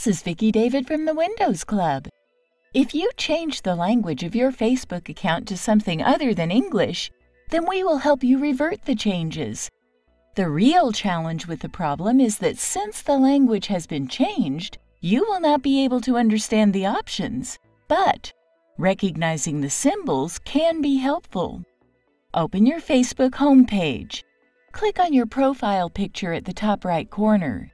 This is Vicki David from the Windows Club. If you change the language of your Facebook account to something other than English, then we will help you revert the changes. The real challenge with the problem is that since the language has been changed, you will not be able to understand the options, but recognizing the symbols can be helpful. Open your Facebook homepage. Click on your profile picture at the top right corner.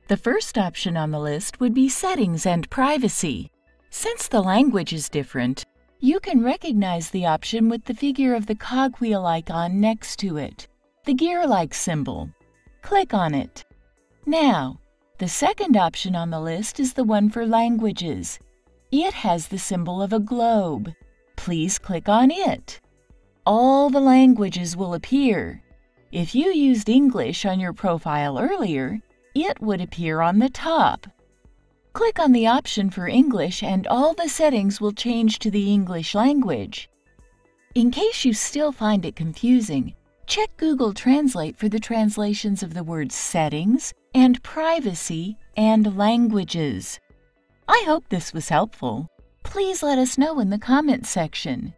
The first option on the list would be Settings and Privacy. Since the language is different, you can recognize the option with the figure of the cogwheel icon next to it, the gear-like symbol. Click on it. Now, the second option on the list is the one for Languages. It has the symbol of a globe. Please click on it. All the languages will appear. If you used English on your profile earlier, it would appear on the top. Click on the option for English and all the settings will change to the English language. In case you still find it confusing, check Google Translate for the translations of the words Settings and Privacy and Languages. I hope this was helpful. Please let us know in the comments section.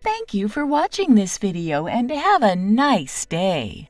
Thank you for watching this video and have a nice day.